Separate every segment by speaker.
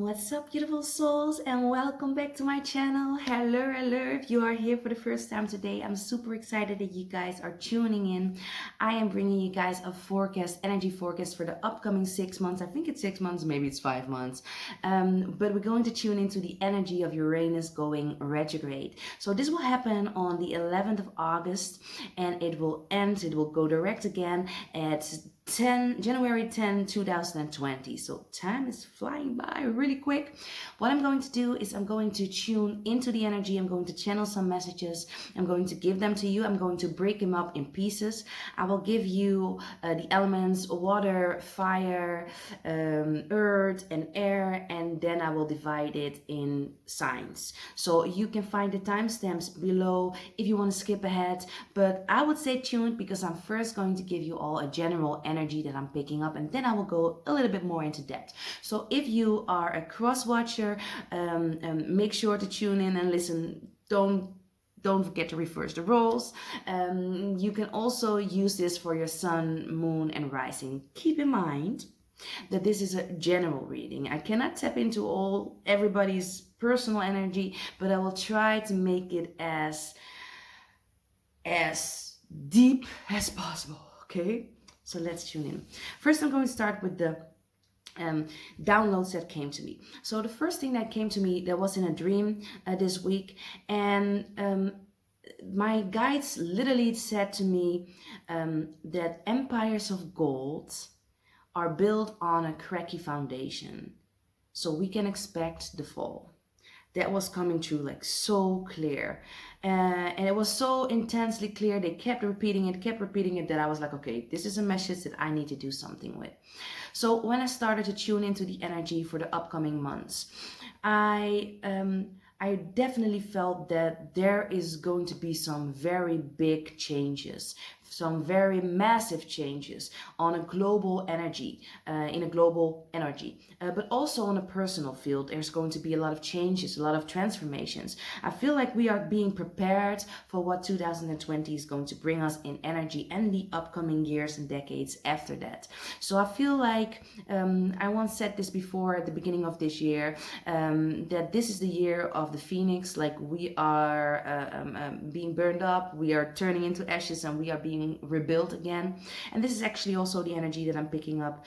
Speaker 1: What's up, beautiful souls, and welcome back to my channel. Hello. If you are here for the first time today, I'm super excited that you guys are tuning in. I am bringing you guys a energy forecast for the upcoming 6 months. I think it's 6 months, maybe it's 5 months. But we're going to tune into the energy of Uranus going retrograde. So this will happen on the 11th of August, and it will go direct again at January 10, 2020. So time is flying by really quick. What I'm going to do is I'm going to tune into the energy. I'm going to channel some messages. I'm going to give them to you. I'm going to break them up in pieces. I will give you the elements water, fire, earth, and air, and then I will divide it in signs. So you can find the timestamps below if you want to skip ahead. But I would stay tuned because I'm first going to give you all a general energy that I'm picking up, and then I will go a little bit more into depth. So if you are a cross watcher, make sure to tune in and listen. Don't forget to reverse the roles. You can also use this for your sun, moon, and rising. Keep in mind that this is a general reading. I cannot tap into everybody's personal energy, but I will try to make it as deep as possible. Okay, so let's tune in. First, I'm going to start with the downloads that came to me. So the first thing that came to me, that was in a dream this week, and my guides literally said to me that empires of gold are built on a cracky foundation, so we can expect the fall. That was coming through like so clear, and it was so intensely clear. They kept repeating it, that I was like, okay, this is a message that I need to do something with. So when I started to tune into the energy for the upcoming months, I definitely felt that there is going to be some very big changes, some very massive changes on a global energy, but also on a personal field. There's going to be a lot of changes, a lot of transformations. I feel like we are being prepared for what 2020 is going to bring us in energy and the upcoming years and decades after that. So I feel like, I once said this before at the beginning of this year, that this is the year of the phoenix. Like, we are being burned up, we are turning into ashes, and we are being rebuilt again. And this is actually also the energy that I'm picking up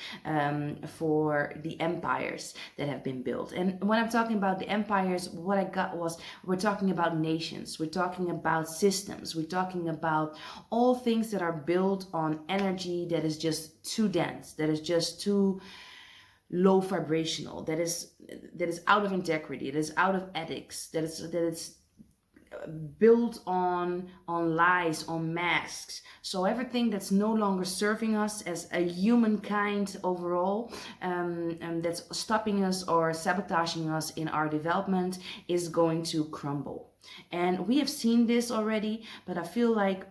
Speaker 1: for the empires that have been built. And when I'm talking about the empires, what I got was, we're talking about nations, we're talking about systems, we're talking about all things that are built on energy that is just too dense, that is just too low vibrational, that is out of integrity, that is out of ethics, that is built on lies, on masks. So everything that's no longer serving us as a humankind overall, and that's stopping us or sabotaging us in our development, is going to crumble. And we have seen this already, but I feel like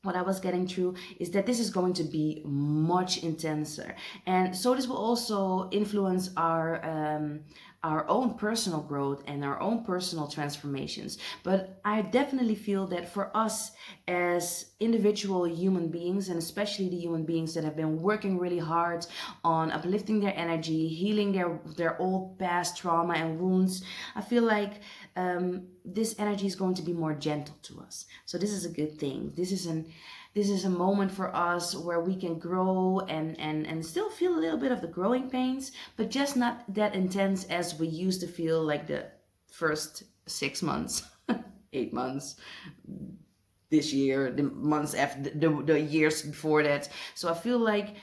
Speaker 1: what I was getting through is that this is going to be much intenser. And so this will also influence our own personal growth and our own personal transformations. But I definitely feel that for us as individual human beings, and especially the human beings that have been working really hard on uplifting their energy, healing their old past trauma and wounds, I feel like this energy is going to be more gentle to us. So this is a good thing. This is a moment for us where we can grow and still feel a little bit of the growing pains, but just not that intense as we used to feel like the first 6 months, 8 months, this year, the months after, the years before that. So I feel like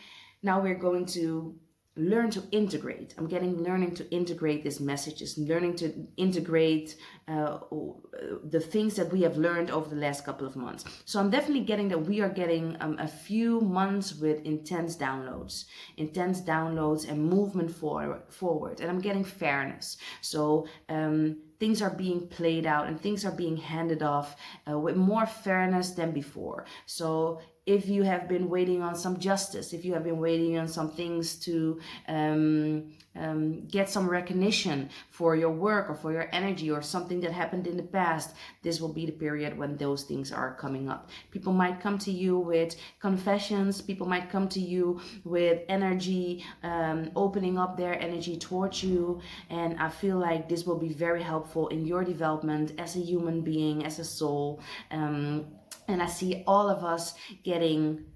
Speaker 1: now we're going to learn to integrate. I'm learning to integrate these messages, learning to integrate the things that we have learned over the last couple of months. So I'm definitely getting that we are getting a few months with intense downloads and movement forward. And I'm getting fairness. So things are being played out and things are being handed off with more fairness than before. So if you have been waiting on some justice, if you have been waiting on some things to get some recognition for your work or for your energy or something that happened in the past, this will be the period when those things are coming up. People might come to you with confessions. People might come to you with energy, opening up their energy towards you. And I feel like this will be very helpful in your development as a human being, as a soul. And I see all of us getting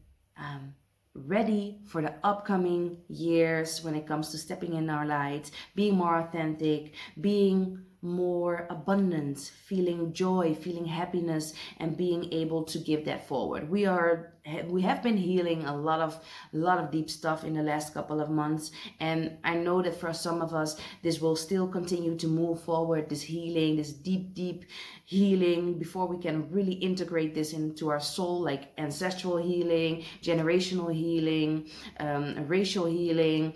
Speaker 1: ready for the upcoming years when it comes to stepping in our light, being more authentic, being more abundant, feeling joy, feeling happiness, and being able to give that forward. We have been healing a lot of deep stuff in the last couple of months, and I know that for some of us this will still continue to move forward, this healing, this deep healing, before we can really integrate this into our soul, like ancestral healing, generational healing, racial healing,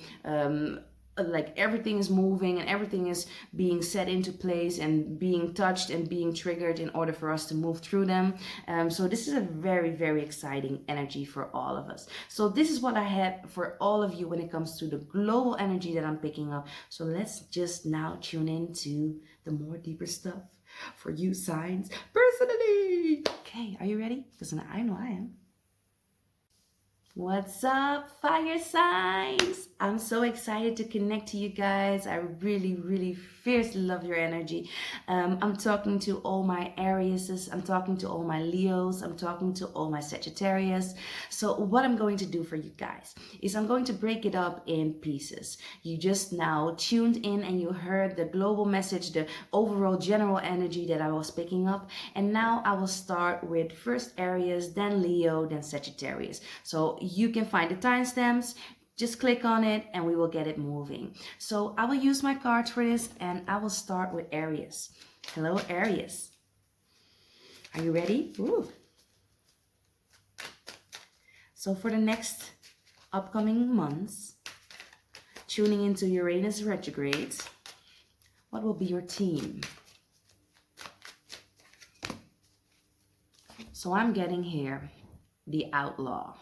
Speaker 1: like everything is moving and everything is being set into place and being touched and being triggered in order for us to move through them. So this is a very, very exciting energy for all of us. So this is what I had for all of you when it comes to the global energy that I'm picking up. So let's just now tune into the more deeper stuff for you signs personally. Okay, are you ready? Because I know I am. What's up, fire signs? I'm so excited to connect to you guys. I really, really fiercely love your energy. I'm talking to all my Arieses. I'm talking to all my Leos. I'm talking to all my Sagittarius. So what I'm going to do for you guys is I'm going to break it up in pieces. You just now tuned in and you heard the global message, the overall general energy that I was picking up. And now I will start with first Aries, then Leo, then Sagittarius. So you can find the timestamps, just click on it and we will get it moving. So I will use my cards for this and I will start with Aries. Hello, Aries. Are you ready? Ooh. So for the next upcoming months, tuning into Uranus Retrograde, what will be your theme? So I'm getting here, the outlaw.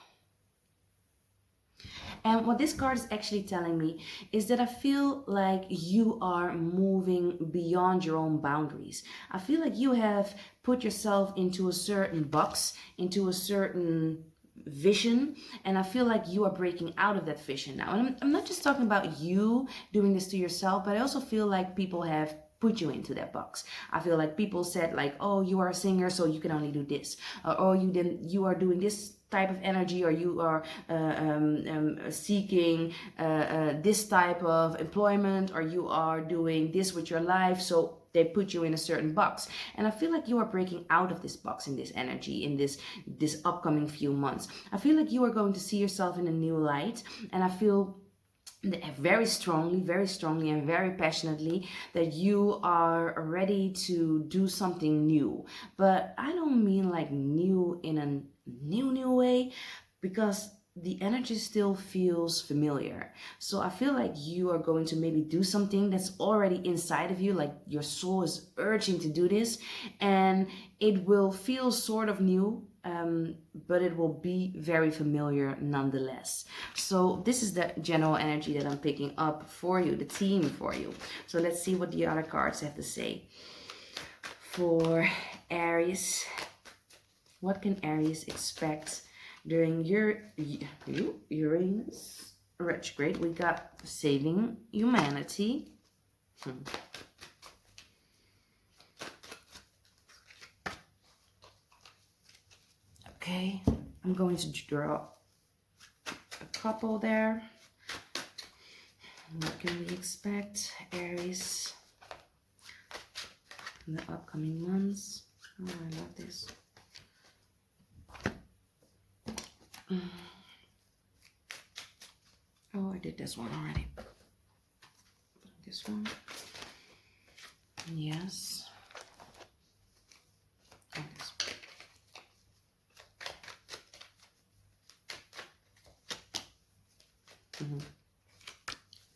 Speaker 1: And what this card is actually telling me is that I feel like you are moving beyond your own boundaries. I feel like you have put yourself into a certain box, into a certain vision, and I feel like you are breaking out of that vision now. And I'm not just talking about you doing this to yourself, but I also feel like people have put you into that box. I feel like people said like, oh, you are a singer, so you can only do this. Or you are doing this type of energy, or you are seeking this type of employment, or you are doing this with your life, so they put you in a certain box. And I feel like you are breaking out of this box in this energy, in this upcoming few months. I feel like you are going to see yourself in a new light, and I feel very strongly and very passionately that you are ready to do something new. But I don't mean like new in a new way, because the energy still feels familiar. So I feel like you are going to maybe do something that's already inside of you, like your soul is urging to do this, and it will feel sort of new, but it will be very familiar nonetheless. So this is the general energy that I'm picking up for you, the theme for you. So let's see what the other cards have to say. For Aries, what can Aries expect during your Uranus Retrograde? We got saving humanity. Okay, I'm going to draw a couple there. What can we expect, Aries, in the upcoming months? Oh, I love this. Oh, I did this one already. This one. Yes. And this one.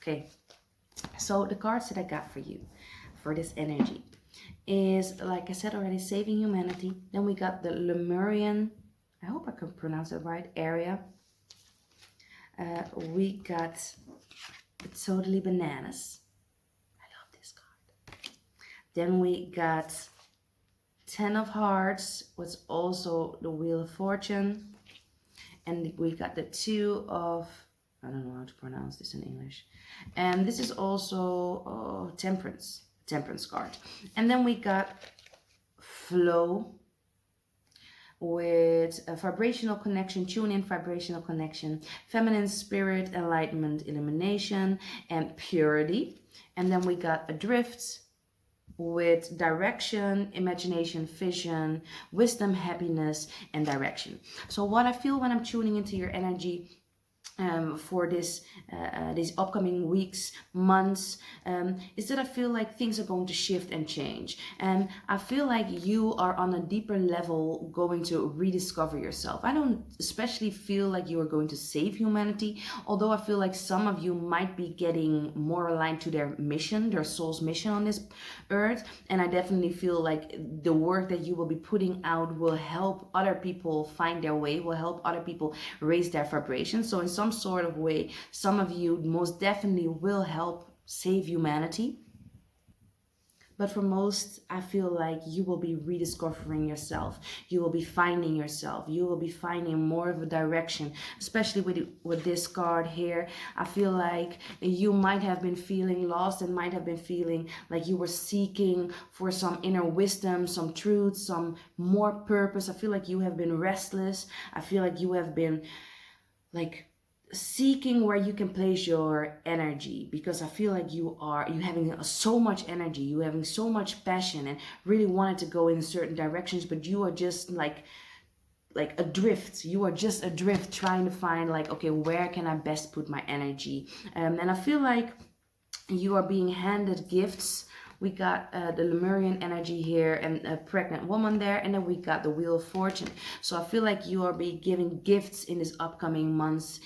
Speaker 1: Okay, so the cards that I got for you for this energy is, like I said already, saving humanity. Then we got the Lemurian, I hope I can pronounce it right, area. We got Totally Bananas. I love this card. Then we got 10 of Hearts, was also the Wheel of Fortune. And we got the 2 of, I don't know how to pronounce this in English. And this is also Temperance card. And then we got Flow, with a vibrational connection, tune in, vibrational connection, feminine spirit, enlightenment, illumination, and purity. And then we got Adrift with direction, imagination, vision, wisdom, happiness, and direction. So what I feel when I'm tuning into your energy for these upcoming weeks, months, is that I feel like things are going to shift and change. And I feel like you are on a deeper level going to rediscover yourself. I don't especially feel like you are going to save humanity, although I feel like some of you might be getting more aligned to their mission, their soul's mission on this earth. And I definitely feel like the work that you will be putting out will help other people find their way, will help other people raise their vibration. So in some sort of way, some of you most definitely will help save humanity. But for most, I feel like you will be rediscovering yourself. You will be finding yourself. You will be finding more of a direction, especially with this card here. I feel like you might have been feeling lost and might have been feeling like you were seeking for some inner wisdom, some truth, some more purpose. I feel like you have been restless. I feel like you have been like seeking where you can place your energy, because I feel like you having so much energy, you having so much passion and really wanted to go in certain directions, but you are just like adrift. You are just adrift trying to find like, okay, where can I best put my energy? And I feel like you are being handed gifts. We got the Lemurian energy here and a pregnant woman there. And then we got the Wheel of Fortune. So I feel like you are being given gifts in these upcoming months.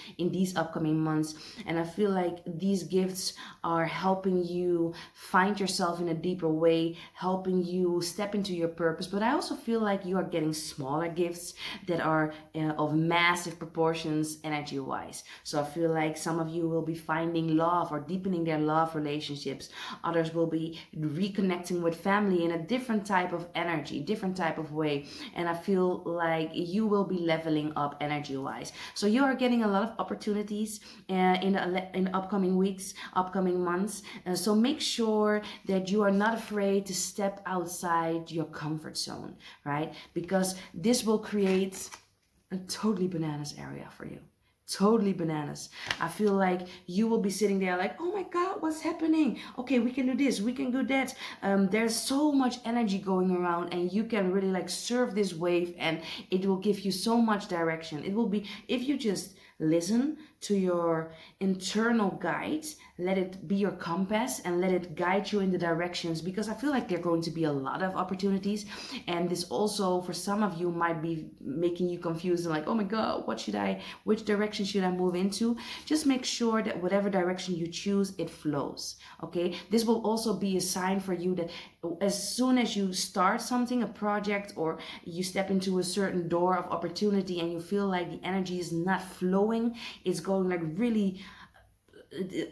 Speaker 1: And I feel like these gifts are helping you find yourself in a deeper way, helping you step into your purpose. But I also feel like you are getting smaller gifts that are of massive proportions energy-wise. So I feel like some of you will be finding love or deepening their love relationships. Others will be reconnecting with family in a different type of energy, different type of way. And I feel like you will be leveling up energy wise. So you are getting a lot of opportunities in the upcoming weeks, upcoming months. So make sure that you are not afraid to step outside your comfort zone, right? Because this will create a totally bananas area for you. Totally bananas. I feel like you will be sitting there like, oh my God, what's happening? Okay, we can do this, we can do that. There's so much energy going around, and you can really like surf this wave, and it will give you so much direction. It will be, if you just listen to your internal guide, let it be your compass and let it guide you in the directions, because I feel like there are going to be a lot of opportunities. And this also for some of you might be making you confused and like, oh my God, which direction should I move into? Just make sure that whatever direction you choose, it flows. Okay, this will also be a sign for you that as soon as you start something, a project, or you step into a certain door of opportunity and you feel like the energy is not flowing, it's going like really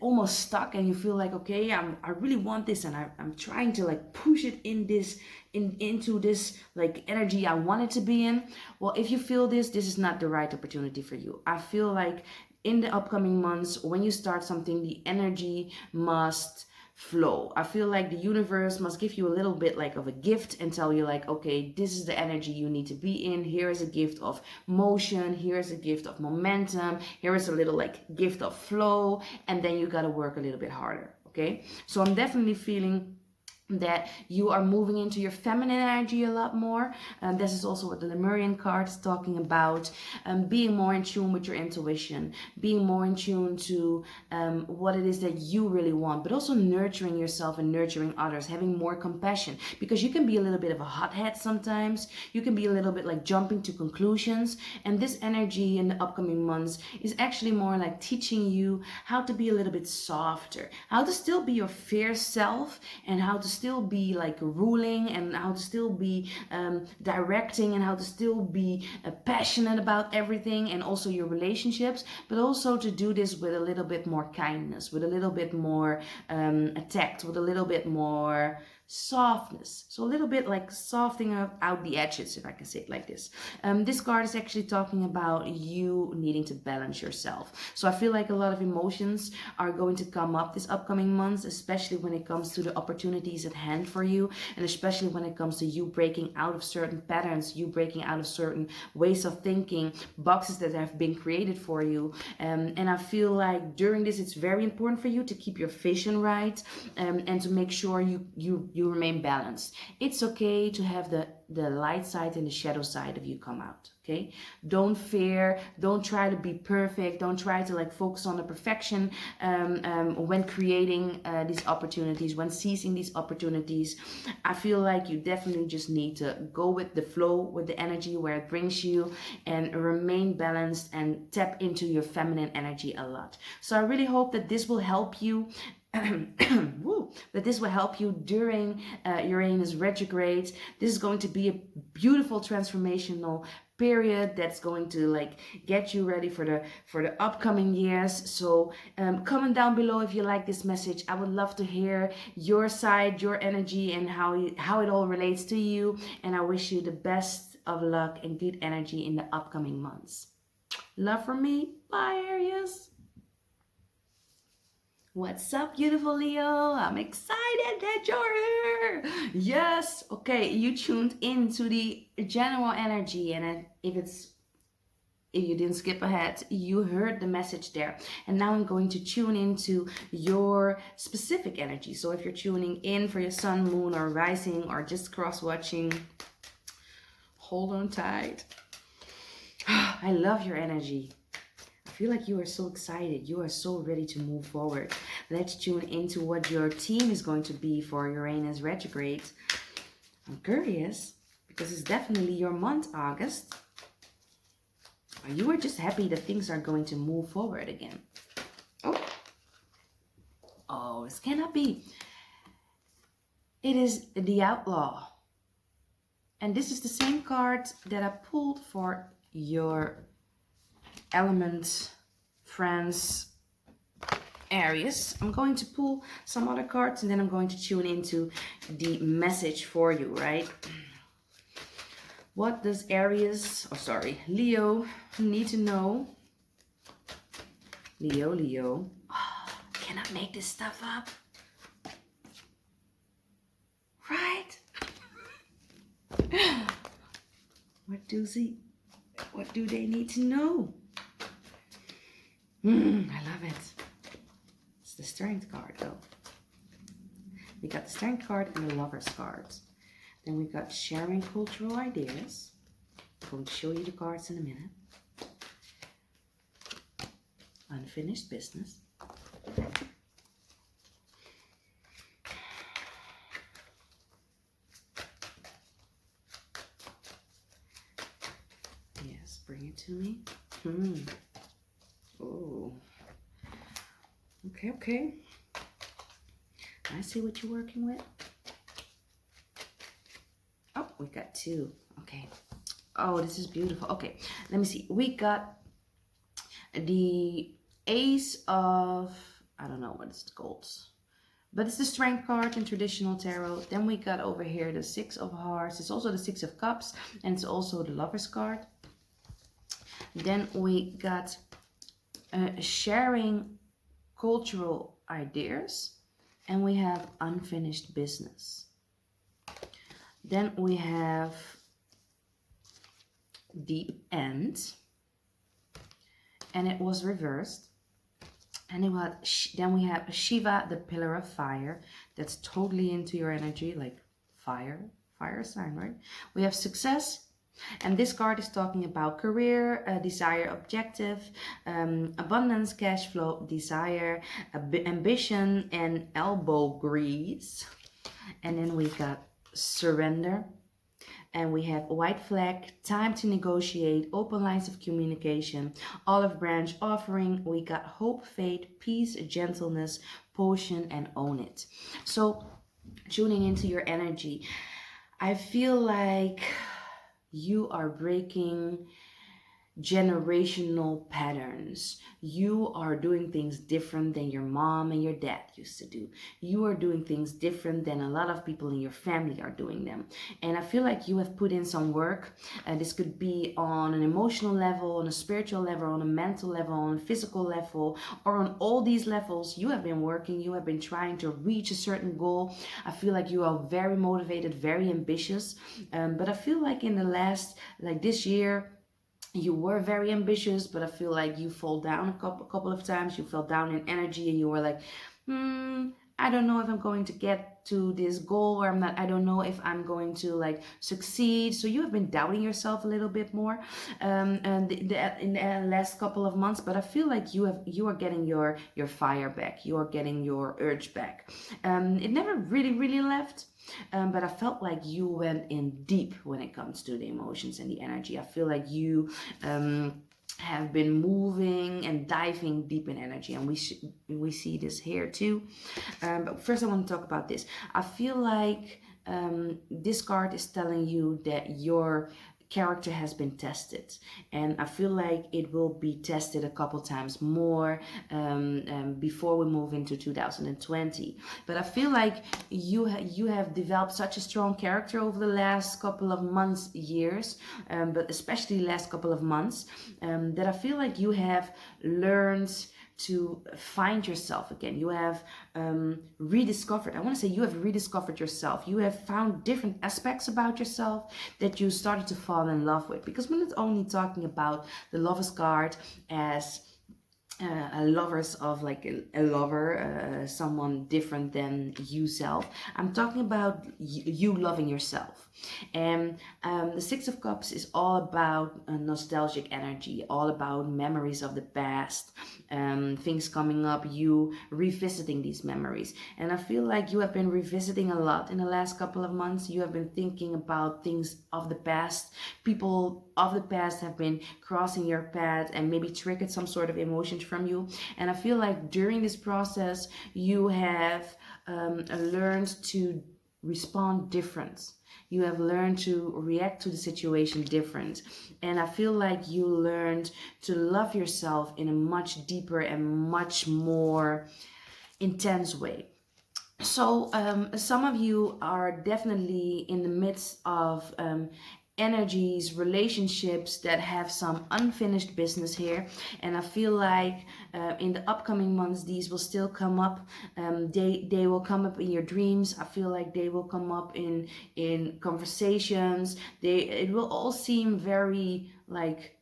Speaker 1: almost stuck, and you feel like, okay, I really want this, and I'm trying to like push it into this like energy I want it to be in. Well, if you feel this is not the right opportunity for you. I feel like in the upcoming months, when you start something, the energy must flow. I feel like the universe must give you a little bit like of a gift and tell you like, okay, this is the energy you need to be in. Here is a gift of motion. Here is a gift of momentum. Here is a little like gift of flow. And then you got to work a little bit harder. Okay. So I'm definitely feeling that you are moving into your feminine energy a lot more. This is also what the Lemurian card is talking about. Being more in tune with your intuition, being more in tune to what it is that you really want, but also nurturing yourself and nurturing others, having more compassion, because you can be a little bit of a hothead sometimes. You can be a little bit like jumping to conclusions, and this energy in the upcoming months is actually more like teaching you how to be a little bit softer, how to still be your fierce self, and how to still be like ruling, and how to still be directing, and how to still be passionate about everything, and also your relationships, but also to do this with a little bit more kindness, with a little bit more tact, with a little bit more softness. So a little bit like softening out the edges, if I can say it like this. This card is actually talking about you needing to balance yourself. So I feel like a lot of emotions are going to come up this upcoming months, especially when it comes to the opportunities at hand for you, and especially when it comes to you breaking out of certain patterns, you breaking out of certain ways of thinking, boxes that have been created for you. And I feel like during this, it's very important for you to keep your vision right, and to make sure you remain balanced. It's okay to have the light side and the shadow side of you come out. Okay, don't fear, don't try to be perfect, don't try to like focus on the perfection when creating these opportunities, when seizing these opportunities. I feel like you definitely just need to go with the flow, with the energy where it brings you, and remain balanced and tap into your feminine energy a lot. So I really hope that this will help you. That this will help you during Uranus retrograde. This is going to be a beautiful transformational period that's going to like get you ready for the upcoming years. So comment down below if you like this message. I would love to hear your side, your energy, and how it all relates to you. And I wish you the best of luck and good energy in the upcoming months. Love from me. Bye, Aries. What's up, beautiful Leo? I'm excited that you're here. Yes. Okay, you tuned into the general energy, and if you didn't skip ahead, you heard the message there. And now I'm going to tune into your specific energy. So if you're tuning in for your sun, moon, or rising, or just cross-watching, hold on tight. I love your energy. I feel like you are so excited. You are so ready to move forward. Let's tune into what your theme is going to be for Uranus retrograde. I'm curious because it's definitely your month, August. Or you are just happy that things are going to move forward again. Oh, this cannot be. It is the Outlaw. And this is the same card that I pulled for your element friends Aries. I'm going to pull some other cards, and then I'm going to tune into the message for you, right? What does Leo need to know? Leo. Oh, can I make this stuff up? Right? What do they need to know? I love it. It's the Strength card, though. We got the Strength card and the Lovers card. Then we got sharing cultural ideas. I'm going to show you the cards in a minute. Unfinished business. Yes, bring it to me. Oh. Okay. I see what you're working with. Oh, we got two. Okay. Oh, this is beautiful. Okay, let me see. We got the Ace of, I don't know what it's called, but it's the Strength card in traditional tarot. Then we got over here the Six of Hearts. It's also the Six of Cups, and it's also the Lovers card. Then we got sharing cultural ideas, and we have unfinished business. Then we have deep end, and it was reversed. And then we have Shiva, the pillar of fire. That's totally into your energy, like fire sign, right? We have success. And this card is talking about career, desire, objective, abundance, cash flow, desire, ambition, and elbow grease. And then we got surrender. And we have white flag, time to negotiate, open lines of communication, olive branch, offering. We got hope, faith, peace, gentleness, potion, and own it. So tuning into your energy, I feel like you are breaking generational patterns. You are doing things different than your mom and your dad used to do. You are doing things different than a lot of people in your family are doing them. And I feel like you have put in some work. This could be on an emotional level, on a spiritual level, on a mental level, on a physical level, or on all these levels. You have been working, you have been trying to reach a certain goal. I feel like you are very motivated, very ambitious. But I feel like in the last, like this year, you were very ambitious, but I feel like you fall down a couple of times. You fell down in energy, and you were like, I don't know if I'm going to get to this goal, or I'm not. I don't know if I'm going to like succeed. So you have been doubting yourself a little bit more, and in the last couple of months. But I feel like you are getting your fire back. You are getting your urge back. It never really left. But I felt like you went in deep when it comes to the emotions and the energy. I feel like you have been moving and diving deep in energy, and we see this here too. But first, I want to talk about this. I feel like this card is telling you that your character has been tested, and I feel like it will be tested a couple times more before we move into 2020. But I feel like you have developed such a strong character over the last couple of months, years, but especially last couple of months, that I feel like you have learned to find yourself again. You have rediscovered, I want to say you have rediscovered yourself. You have found different aspects about yourself that you started to fall in love with. Because we're not only talking about the Lover's card as lovers of like a lover, someone different than you self. I'm talking about you loving yourself. And the Six of Cups is all about nostalgic energy, all about memories of the past, things coming up, you revisiting these memories. And I feel like you have been revisiting a lot in the last couple of months. You have been thinking about things of the past. People of the past have been crossing your path and maybe triggered some sort of emotions from you. And I feel like during this process, you have learned to respond different. You have learned to react to the situation different. And I feel like you learned to love yourself in a much deeper and much more intense way. So some of you are definitely in the midst of energies, relationships that have some unfinished business here. And I feel like in the upcoming months, these will still come up. They will come up in your dreams. I feel like they will come up in conversations. It will all seem very like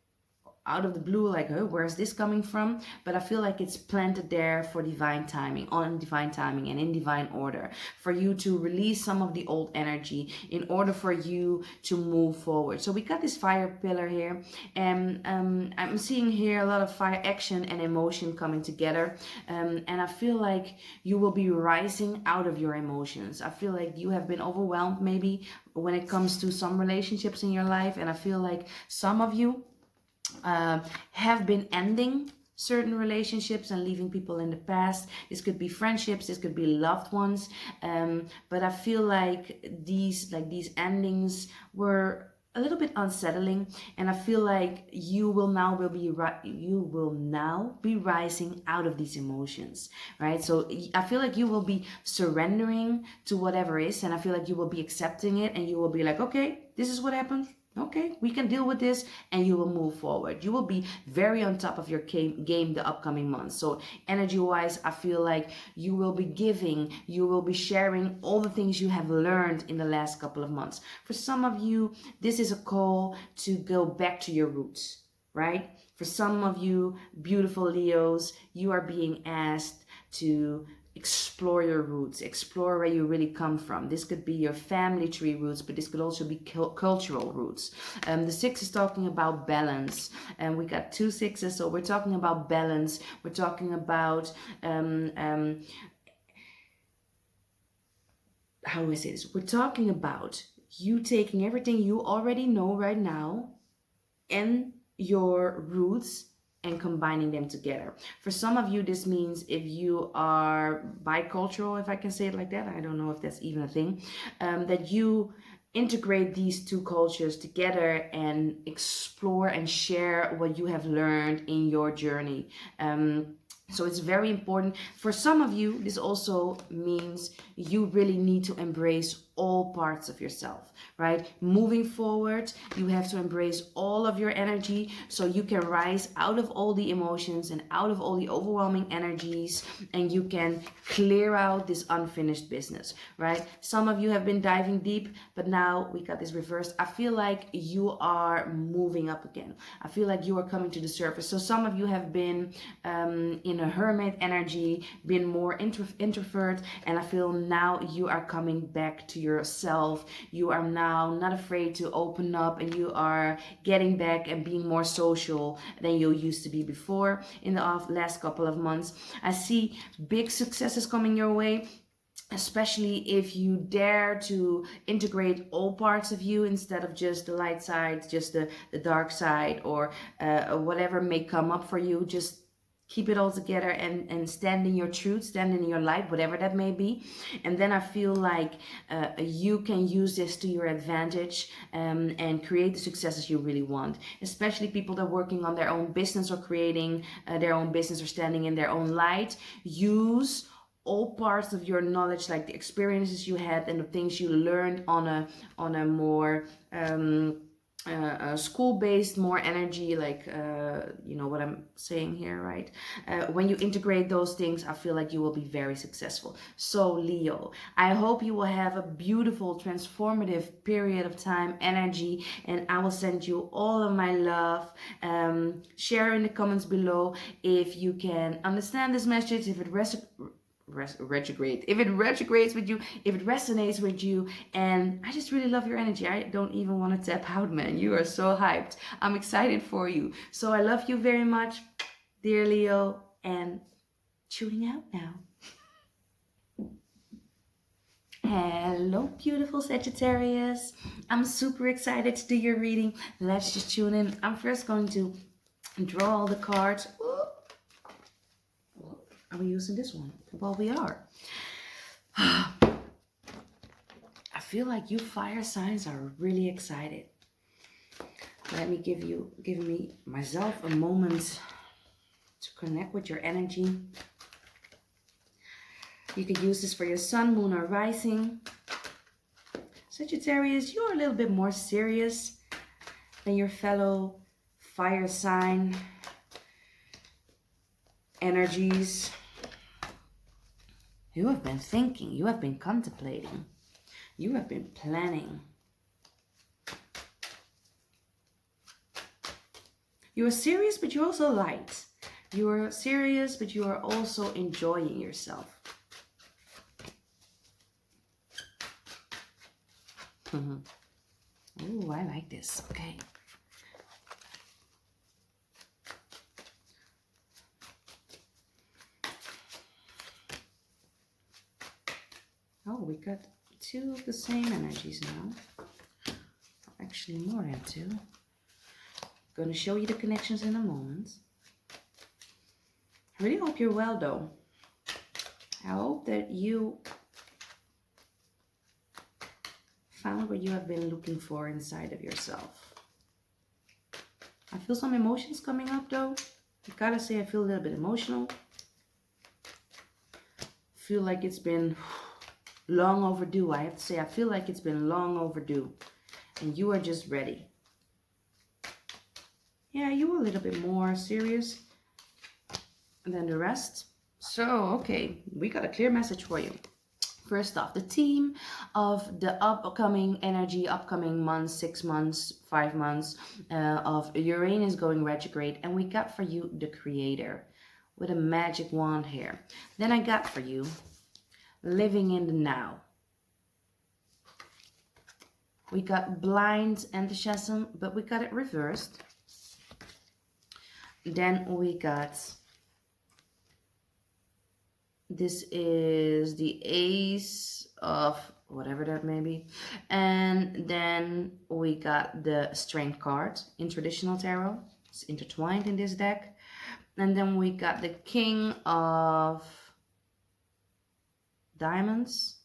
Speaker 1: out of the blue, like, oh, where's this coming from? But I feel like it's planted there for divine timing, on divine timing and in divine order, for you to release some of the old energy in order for you to move forward. So we got this fire pillar here, and I'm seeing here a lot of fire action and emotion coming together, and I feel like you will be rising out of your emotions. I feel like you have been overwhelmed maybe when it comes to some relationships in your life, and I feel like some of you have been ending certain relationships and leaving people in the past. This could be friendships, this could be loved ones, but I feel like these endings were a little bit unsettling, and I feel like you will now be rising out of these emotions, right? So I feel like you will be surrendering to whatever is, and I feel like you will be accepting it, and you will be like, okay, this is what happened. Okay, we can deal with this, and you will move forward. You will be very on top of your game the upcoming months. So energy wise, I feel like you will be giving, you will be sharing all the things you have learned in the last couple of months. For some of you, this is a call to go back to your roots, right? For some of you, beautiful Leos, you are being asked to explore your roots, explore where you really come from. This could be your family tree roots, but this could also be cultural roots. The six is talking about balance, and we got two sixes, so we're talking about balance. We're talking about how do I say this? We're talking about you taking everything you already know right now and your roots and combining them together. For some of you, this means if you are bicultural, if I can say it like that, I don't know if that's even a thing, that you integrate these two cultures together and explore and share what you have learned in your journey. So it's very important. For some of you, this also means you really need to embrace all parts of yourself, right? Moving forward, you have to embrace all of your energy so you can rise out of all the emotions and out of all the overwhelming energies, and you can clear out this unfinished business, right? Some of you have been diving deep, but now we got this reversed. I feel like you are moving up again. I feel like you are coming to the surface. So some of you have been in a hermit energy, been more introvert, and I feel now you are coming back to yourself. You are now not afraid to open up, and you are getting back and being more social than you used to be before in the last couple of months. I see big successes coming your way, especially if you dare to integrate all parts of you instead of just the light side, just the dark side, or whatever may come up for you. Just keep it all together and stand in your truth, stand in your light, whatever that may be. And then I feel like you can use this to your advantage, and create the successes you really want. Especially people that are working on their own business or creating their own business or standing in their own light. Use all parts of your knowledge, like the experiences you had and the things you learned on a more school-based, more energy, like you know what I'm saying here, right? When you integrate those things, I feel like you will be very successful. So Leo, I hope you will have a beautiful, transformative period of time, energy, and I will send you all of my love. Share in the comments below if you can understand this message, if it retrograde, if it retrogrades with you, if it resonates with you. And I just really love your energy. I don't even want to tap out, man. You are so hyped. I'm excited for you. So I love you very much, dear Leo, and tuning out now. Hello, beautiful Sagittarius. I'm super excited to do your reading. Let's just tune in. I'm first going to draw all the cards. Ooh. Are we using this one? Well, we are. I feel like you fire signs are really excited. Let me give myself a moment to connect with your energy. You could use this for your sun, moon, or rising. Sagittarius, you're a little bit more serious than your fellow fire sign energies. You have been thinking, you have been contemplating, you have been planning. You are serious, but you're also light. You are serious, but you are also enjoying yourself. Oh, I like this. Okay. Oh, we got two of the same energies now. Actually, more than two. I'm going to show you the connections in a moment. I really hope you're well, though. I hope that you found what you have been looking for inside of yourself. I feel some emotions coming up, though. I gotta say, I feel a little bit emotional. I feel like it's been long overdue. I have to say, I feel like it's been long overdue, and you are just ready. Yeah, you were a little bit more serious than the rest. So, okay, we got a clear message for you. First off, the theme of the upcoming energy, upcoming months, 6 months, 5 months of Uranus going retrograde, and we got for you the Creator with a magic wand here. Then I got for you living in the now. We got blind enthusiasm, but we got it reversed. Then we got, this is the Ace of whatever that may be. And then we got the Strength card in traditional tarot. It's intertwined in this deck. And then we got the King of Diamonds.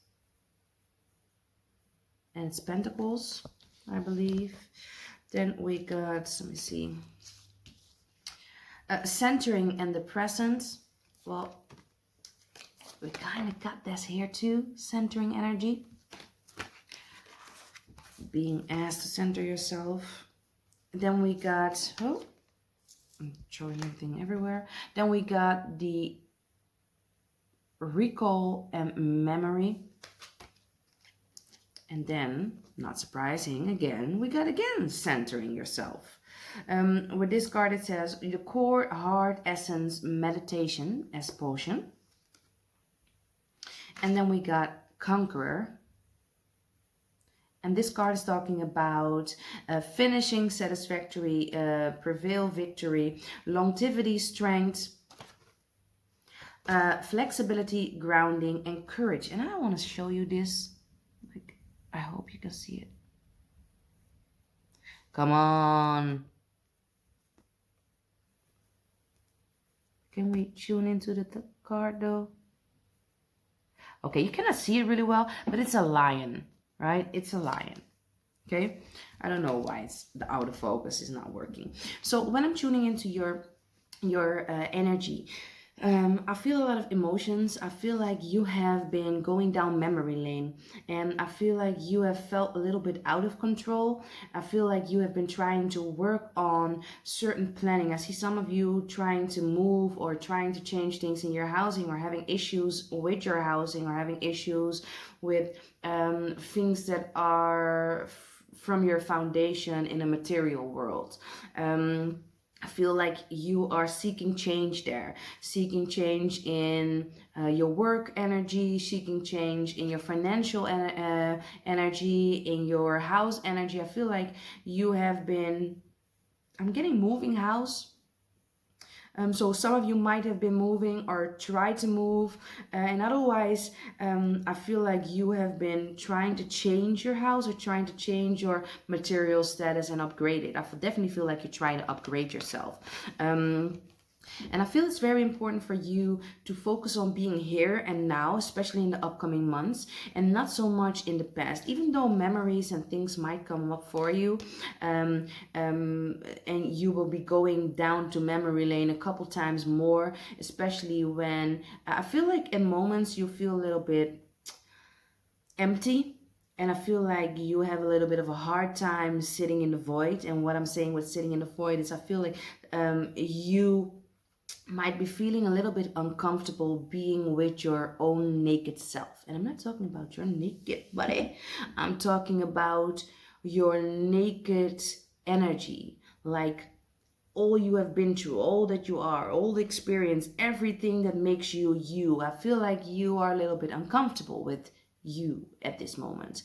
Speaker 1: And it's Pentacles, I believe. Then we got, let me see, centering in the present. Well, we kind of got this here too, centering energy. Being asked to center yourself. Then we got, oh, I'm showing everything everywhere. Then we got the recall and memory. And then, not surprising, again, we got again centering yourself. With this card, it says the core heart essence meditation as potion. And then we got conqueror. And this card is talking about finishing satisfactory, prevail victory, longevity, strength, flexibility, grounding, and courage. And I want to show you this. Like, I hope you can see it. Come on. Can we tune into the card though? Okay, you cannot see it really well, but it's a lion, right? It's a lion. Okay, I don't know why it's the outer focus is not working. So when I'm tuning into your energy, I feel a lot of emotions. I feel like you have been going down memory lane, and I feel like you have felt a little bit out of control. I feel like you have been trying to work on certain planning. I see some of you trying to move or trying to change things in your housing, or having issues with your housing, or having issues with things that are from your foundation in a material world. I feel like you are seeking change there, seeking change in your work energy, seeking change in your financial energy, in your house energy. I feel like you have been, I'm getting moving house. So some of you might have been moving or tried to move, and otherwise I feel like you have been trying to change your house or trying to change your material status and upgrade it. I definitely feel like you're trying to upgrade yourself. And I feel it's very important for you to focus on being here and now, especially in the upcoming months, and not so much in the past. Even though memories and things might come up for you, and you will be going down to memory lane a couple times more, especially when I feel like in moments you feel a little bit empty. And I feel like you have a little bit of a hard time sitting in the void. And what I'm saying with sitting in the void is I feel like you might be feeling a little bit uncomfortable being with your own naked self. And I'm not talking about your naked body. I'm talking about your naked energy. Like all you have been through, all that you are, all the experience, everything that makes you you. I feel like you are a little bit uncomfortable with you at this moment.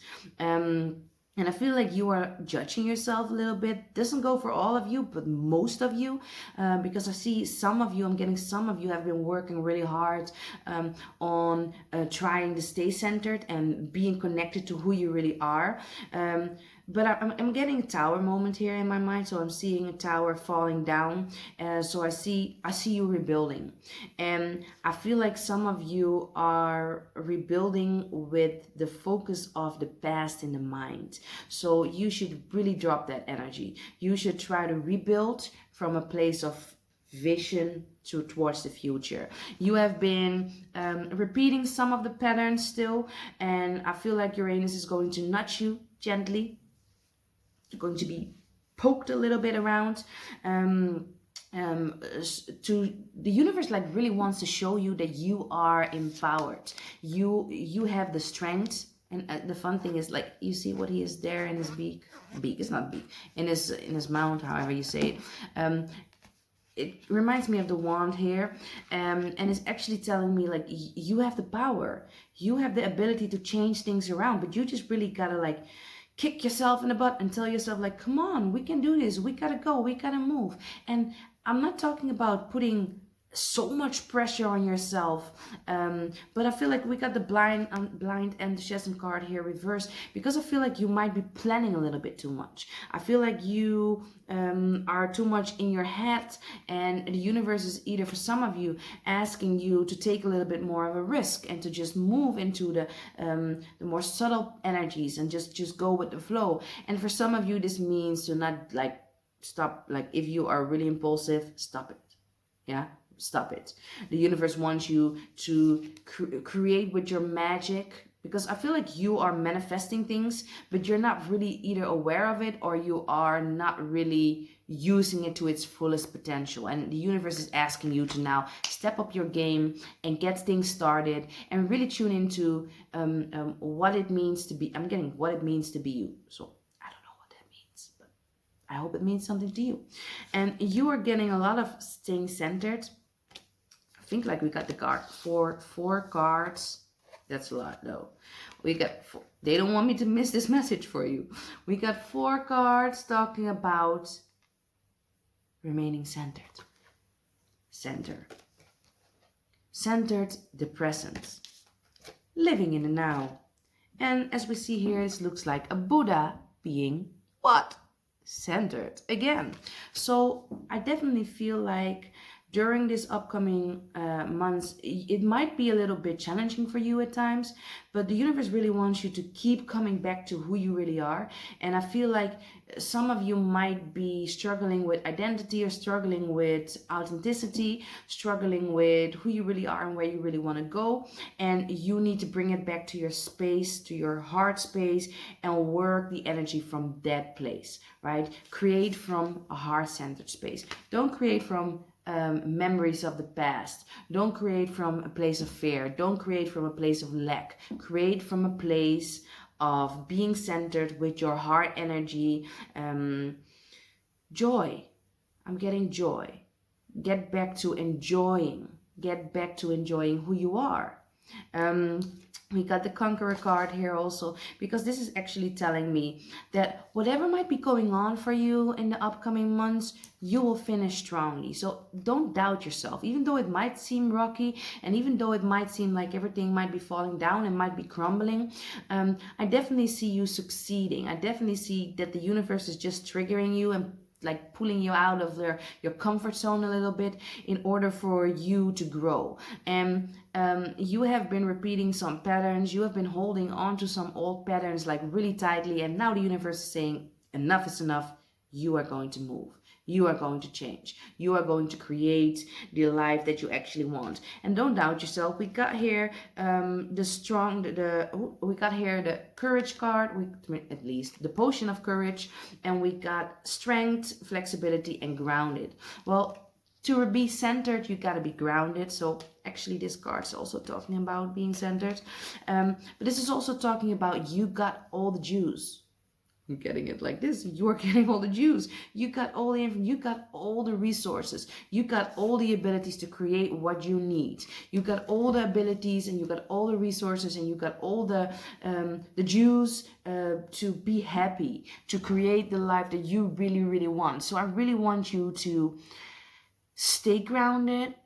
Speaker 1: And I feel like you are judging yourself a little bit. Doesn't go for all of you, but most of you, because I see some of you, I'm getting some of you have been working really hard on trying to stay centered and being connected to who you really are. But I'm getting a tower moment here in my mind. So I'm seeing a tower falling down. So I see you rebuilding. And I feel like some of you are rebuilding with the focus of the past in the mind. So you should really drop that energy. You should try to rebuild from a place of vision towards the future. You have been repeating some of the patterns still. And I feel like Uranus is going to nudge you gently. You're going to be poked a little bit around. To the universe like really wants to show you that you are empowered. You have the strength. And the fun thing is, like, you see what he is there in his beak. Beak is not beak. In his mouth, however you say it. It reminds me of the wand here, and it's actually telling me like you have the power. You have the ability to change things around, but you just really gotta like kick yourself in the butt and tell yourself like, come on, we can do this. We gotta go. We gotta move. And I'm not talking about putting so much pressure on yourself. But I feel like we got the blind enthusiasm card here reversed, because I feel like you might be planning a little bit too much. I feel like you are too much in your head, and the universe is either, for some of you, asking you to take a little bit more of a risk and to just move into the more subtle energies and just go with the flow. And for some of you, this means to not like stop, like if you are really impulsive, stop it. Yeah, stop it. The universe wants you to create with your magic, because I feel like you are manifesting things, but you're not really either aware of it, or you are not really using it to its fullest potential. And the universe is asking you to now step up your game and get things started and really tune into what it means to be. I'm getting what it means to be you. So I don't know what that means, but I hope it means something to you. And you are getting a lot of staying centered. I think like we got the card four cards. That's a lot though. We got four. They don't want me to miss this message for you. We got 4 cards talking about remaining centered. Centered the present. Living in the now. And as we see here, it looks like a Buddha being what? Centered again. So I definitely feel like during this upcoming months, it might be a little bit challenging for you at times, but the universe really wants you to keep coming back to who you really are. And I feel like some of you might be struggling with identity, or struggling with authenticity, struggling with who you really are and where you really want to go. And you need to bring it back to your space, to your heart space, and work the energy from that place, right? Create from a heart-centered space. Don't create from memories of the past. Don't create from a place of fear. Don't create from a place of lack. Create from a place of being centered with your heart energy. Joy. I'm getting joy. Get back to enjoying. Get back to enjoying who you are. We got the Conqueror card here also, because this is actually telling me that whatever might be going on for you in the upcoming months, you will finish strongly. So don't doubt yourself, even though it might seem rocky, and even though it might seem like everything might be falling down and might be crumbling. I definitely see you succeeding. I definitely see that the universe is just triggering you and like pulling you out of your comfort zone a little bit in order for you to grow. And you have been repeating some patterns. You have been holding on to some old patterns like really tightly, and now the universe is saying enough is enough. You are going to move. You are going to change. You are going to create the life that you actually want. And don't doubt yourself. We got here we got here the courage card, at least the potion of courage, and we got strength, flexibility, and grounded. Well, to be centered, you got to be grounded. So actually this card's also talking about being centered. But this is also talking about you got all the juice. I'm getting it like this. You're getting all the juice. You got all the information. You got all the resources. You got all the abilities to create what you need. You got all the abilities, and you got all the resources, and you got all the juice to be happy, to create the life that you really, really want. So I really want you to stay grounded.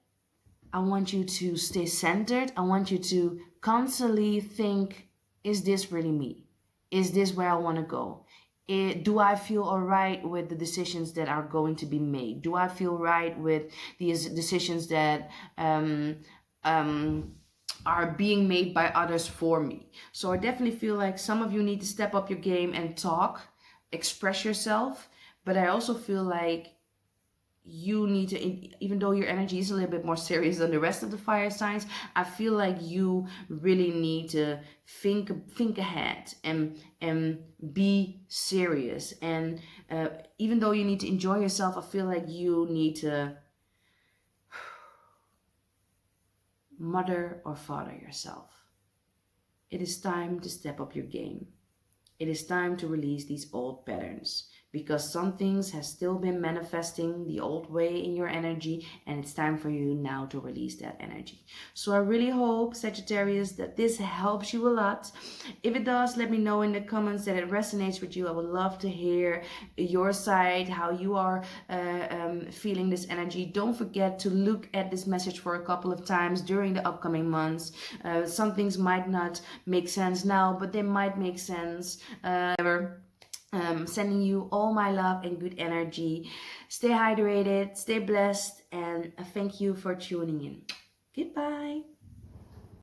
Speaker 1: I want you to stay centered. I want you to constantly think, is this really me? Is this where I want to go? Do I feel all right with the decisions that are going to be made? Do I feel right with these decisions that are being made by others for me? So I definitely feel like some of you need to step up your game and talk, express yourself. But I also feel like you need to, even though your energy is a little bit more serious than the rest of the fire signs, I feel like you really need to think ahead and be serious. And even though you need to enjoy yourself, I feel like you need to mother or father yourself. It is time to step up your game. It is time to release these old patterns, because some things have still been manifesting the old way in your energy, and it's time for you now to release that energy. So I really hope, Sagittarius, that this helps you a lot. If it does, let me know in the comments that it resonates with you. I would love to hear your side, how you are feeling this energy. Don't forget to look at this message for a couple of times during the upcoming months. Some things might not make sense now, but they might make sense. Sending you all my love and good energy. Stay hydrated, stay blessed, and thank you for tuning in. Goodbye.